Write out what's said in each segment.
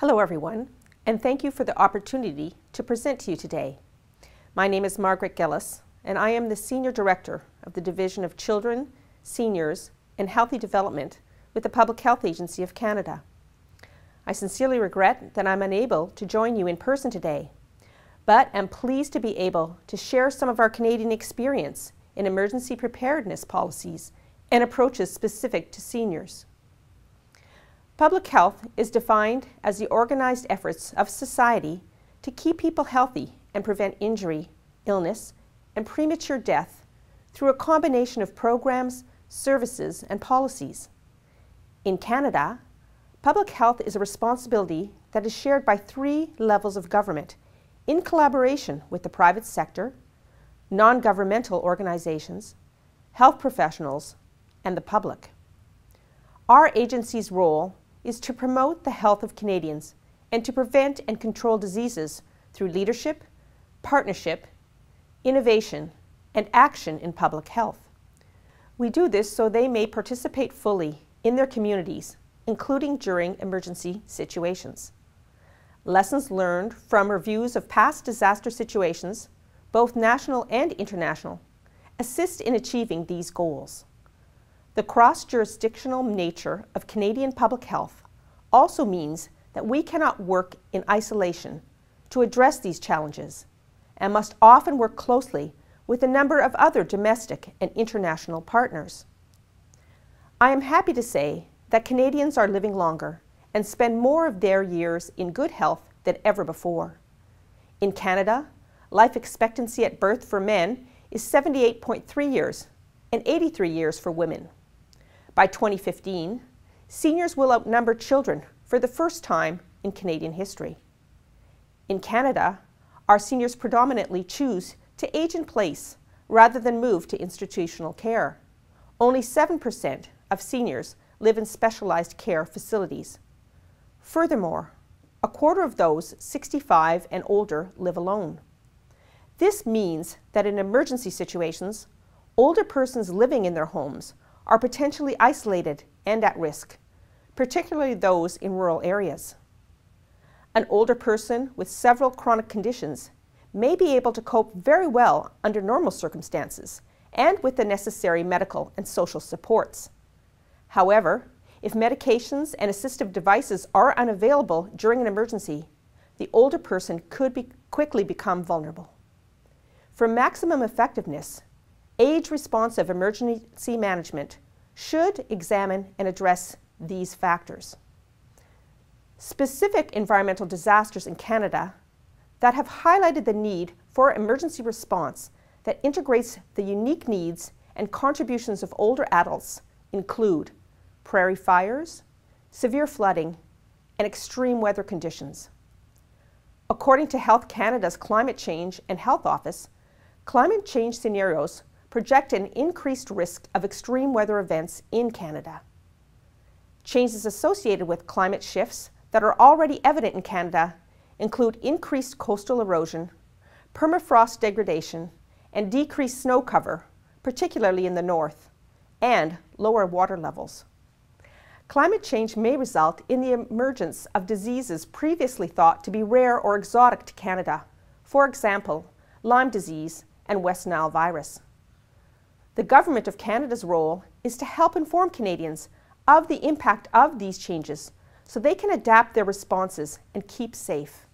Hello everyone, and thank you for the opportunity to present to you today. My name is Margaret Gillis, and I am the Senior Director of the Division of Children, Seniors, and Healthy Development with the Public Health Agency of Canada. I sincerely regret that I'm unable to join you in person today, but am pleased to be able to share some of our Canadian experience in emergency preparedness policies and approaches specific to seniors. Public health is defined as the organized efforts of society to keep people healthy and prevent injury, illness, and premature death through a combination of programs, services, and policies. In Canada, public health is a responsibility that is shared by 3 levels of government in collaboration with the private sector, non-governmental organizations, health professionals, and the public. Our agency's role is to promote the health of Canadians and to prevent and control diseases through leadership, partnership, innovation, and action in public health. We do this so they may participate fully in their communities, including during emergency situations. Lessons learned from reviews of past disaster situations, both national and international, assist in achieving these goals. The cross-jurisdictional nature of Canadian public health also means that we cannot work in isolation to address these challenges and must often work closely with a number of other domestic and international partners. I am happy to say that Canadians are living longer and spend more of their years in good health than ever before. In Canada, life expectancy at birth for men is 78.3 years and 83 years for women. By 2015, seniors will outnumber children for the first time in Canadian history. In Canada, our seniors predominantly choose to age in place rather than move to institutional care. Only 7% of seniors live in specialized care facilities. Furthermore, a quarter of those 65 and older live alone. This means that in emergency situations, older persons living in their homes are potentially isolated and at risk, particularly those in rural areas. An older person with several chronic conditions may be able to cope very well under normal circumstances and with the necessary medical and social supports. However, if medications and assistive devices are unavailable during an emergency, the older person could quickly become vulnerable. For maximum effectiveness, age-responsive emergency management should examine and address these factors. Specific environmental disasters in Canada that have highlighted the need for emergency response that integrates the unique needs and contributions of older adults include prairie fires, severe flooding, and extreme weather conditions. According to Health Canada's Climate Change and Health Office, climate change scenarios project an increased risk of extreme weather events in Canada. Changes associated with climate shifts that are already evident in Canada include increased coastal erosion, permafrost degradation, and decreased snow cover, particularly in the north, and lower water levels. Climate change may result in the emergence of diseases previously thought to be rare or exotic to Canada, for example, Lyme disease and West Nile virus. The Government of Canada's role is to help inform Canadians of the impact of these changes so they can adapt their responses and keep safe.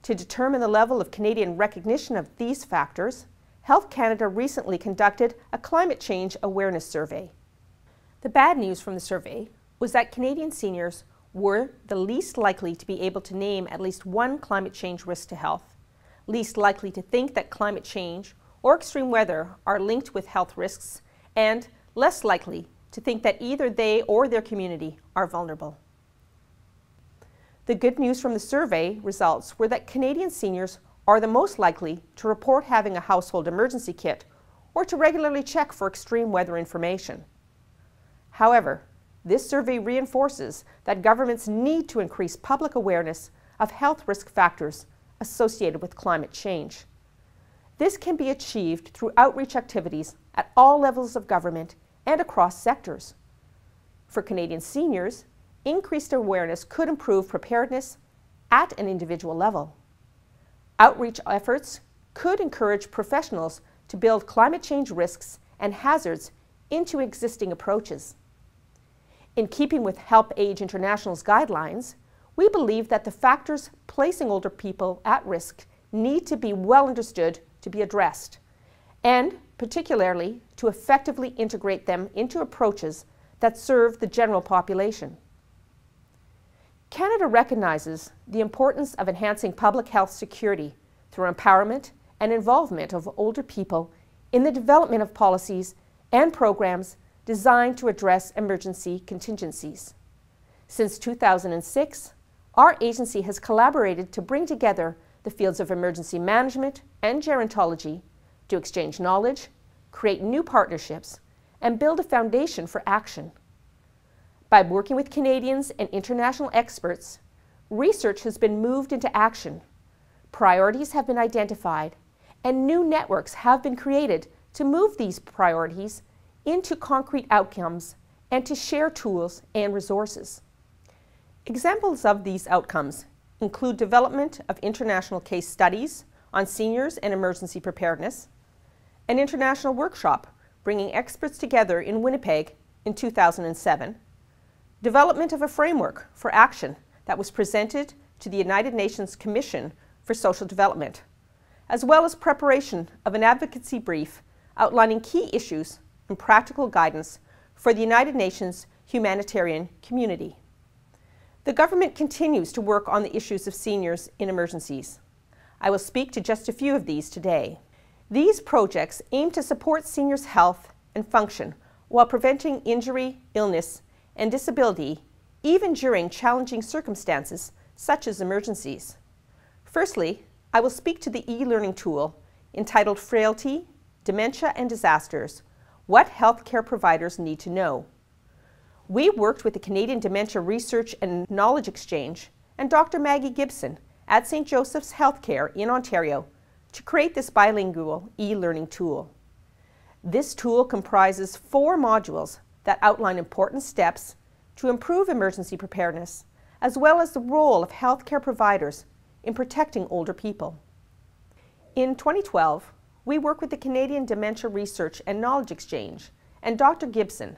To determine the level of Canadian recognition of these factors, Health Canada recently conducted a climate change awareness survey. The bad news from the survey was that Canadian seniors were the least likely to be able to name at least one climate change risk to health, least likely to think that climate change or extreme weather are linked with health risks, and less likely to think that either they or their community are vulnerable. The good news from the survey results were that Canadian seniors are the most likely to report having a household emergency kit or to regularly check for extreme weather information. However, this survey reinforces that governments need to increase public awareness of health risk factors associated with climate change. This can be achieved through outreach activities at all levels of government and across sectors. For Canadian seniors, increased awareness could improve preparedness at an individual level. Outreach efforts could encourage professionals to build climate change risks and hazards into existing approaches. In keeping with Help Age International's guidelines, we believe that the factors placing older people at risk need to be well understood to be addressed, and particularly to effectively integrate them into approaches that serve the general population. Canada recognizes the importance of enhancing public health security through empowerment and involvement of older people in the development of policies and programs designed to address emergency contingencies. Since 2006, our agency has collaborated to bring together the fields of emergency management and gerontology to exchange knowledge, create new partnerships, and build a foundation for action. By working with Canadians and international experts, research has been moved into action, priorities have been identified, and new networks have been created to move these priorities into concrete outcomes and to share tools and resources. Examples of these outcomes include development of international case studies on seniors and emergency preparedness, an international workshop bringing experts together in Winnipeg in 2007, development of a framework for action that was presented to the United Nations Commission for Social Development, as well as preparation of an advocacy brief outlining key issues and practical guidance for the United Nations humanitarian community. The government continues to work on the issues of seniors in emergencies. I will speak to just a few of these today. These projects aim to support seniors' health and function while preventing injury, illness, and disability, even during challenging circumstances such as emergencies. Firstly, I will speak to the e-learning tool entitled Frailty, Dementia and Disasters: What Healthcare Providers Need to Know. We worked with the Canadian Dementia Research and Knowledge Exchange and Dr. Maggie Gibson at St. Joseph's Healthcare in Ontario to create this bilingual e-learning tool. This tool comprises 4 modules that outline important steps to improve emergency preparedness, as well as the role of healthcare providers in protecting older people. In 2012, we worked with the Canadian Dementia Research and Knowledge Exchange and Dr. Gibson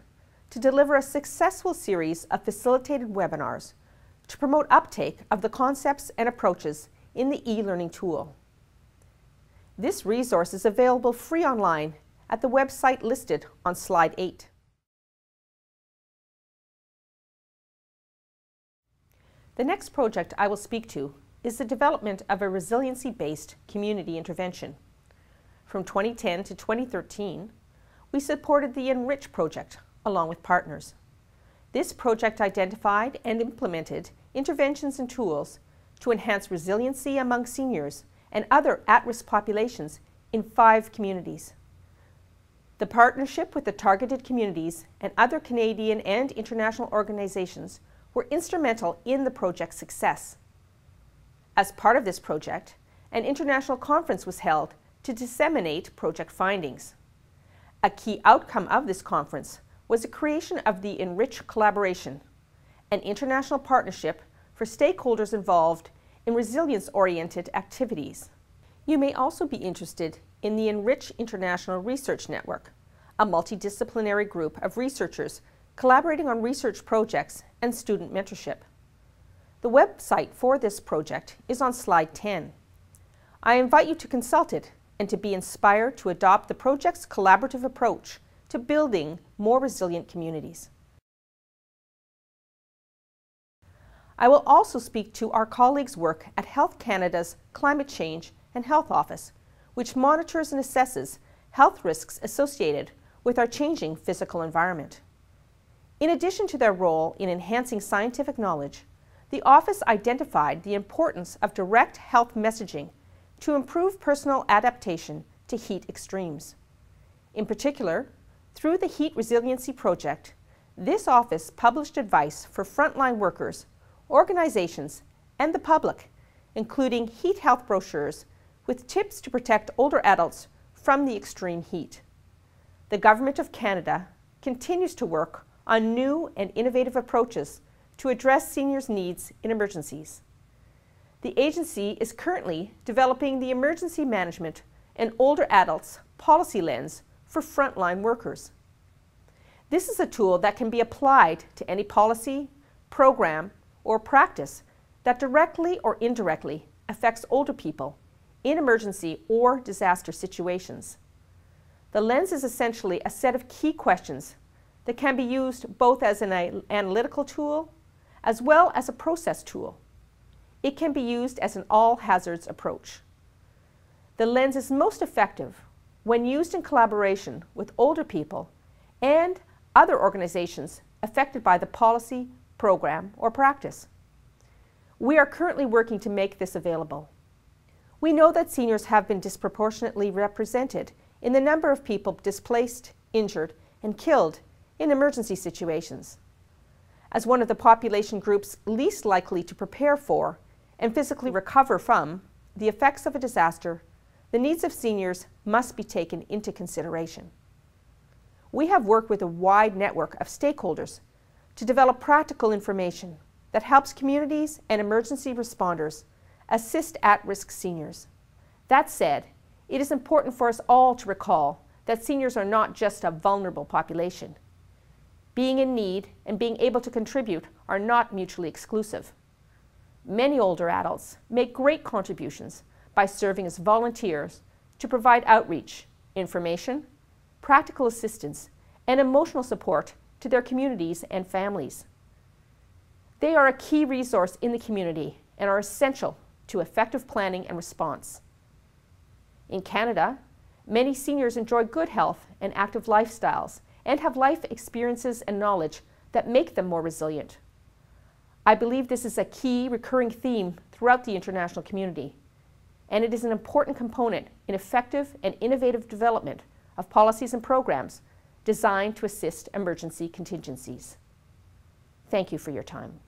to deliver a successful series of facilitated webinars to promote uptake of the concepts and approaches in the e-learning tool. This resource is available free online at the website listed on slide 8. The next project I will speak to is the development of a resiliency-based community intervention. From 2010 to 2013, we supported the Enrich project along with partners. This project identified and implemented interventions and tools to enhance resiliency among seniors and other at-risk populations in 5 communities. The partnership with the targeted communities and other Canadian and international organizations were instrumental in the project's success. As part of this project, an international conference was held to disseminate project findings. A key outcome of this conference was the creation of the Enrich Collaboration, an international partnership for stakeholders involved in resilience-oriented activities. You may also be interested in the Enrich International Research Network, a multidisciplinary group of researchers collaborating on research projects and student mentorship. The website for this project is on slide 10. I invite you to consult it and to be inspired to adopt the project's collaborative approach to building more resilient communities. I will also speak to our colleagues' work at Health Canada's Climate Change and Health Office, which monitors and assesses health risks associated with our changing physical environment. In addition to their role in enhancing scientific knowledge, the office identified the importance of direct health messaging to improve personal adaptation to heat extremes. In particular, through the Heat Resiliency Project, this office published advice for frontline workers, organizations, and the public, including heat health brochures with tips to protect older adults from the extreme heat. The Government of Canada continues to work on new and innovative approaches to address seniors' needs in emergencies. The agency is currently developing the Emergency Management and Older Adults Policy Lens for frontline workers. This is a tool that can be applied to any policy, program, or practice that directly or indirectly affects older people in emergency or disaster situations. The lens is essentially a set of key questions that can be used both as an analytical tool as well as a process tool. It can be used as an all-hazards approach. The lens is most effective when used in collaboration with older people and other organizations affected by the policy, program, or practice. We are currently working to make this available. We know that seniors have been disproportionately represented in the number of people displaced, injured, and killed in emergency situations. As one of the population groups least likely to prepare for and physically recover from the effects of a disaster, the needs of seniors must be taken into consideration. We have worked with a wide network of stakeholders to develop practical information that helps communities and emergency responders assist at-risk seniors. That said, it is important for us all to recall that seniors are not just a vulnerable population. Being in need and being able to contribute are not mutually exclusive. Many older adults make great contributions by serving as volunteers to provide outreach, information, practical assistance, and emotional support to their communities and families. They are a key resource in the community and are essential to effective planning and response. In Canada, many seniors enjoy good health and active lifestyles and have life experiences and knowledge that make them more resilient. I believe this is a key recurring theme throughout the international community, and it is an important component in effective and innovative development of policies and programs designed to assist emergency contingencies. Thank you for your time.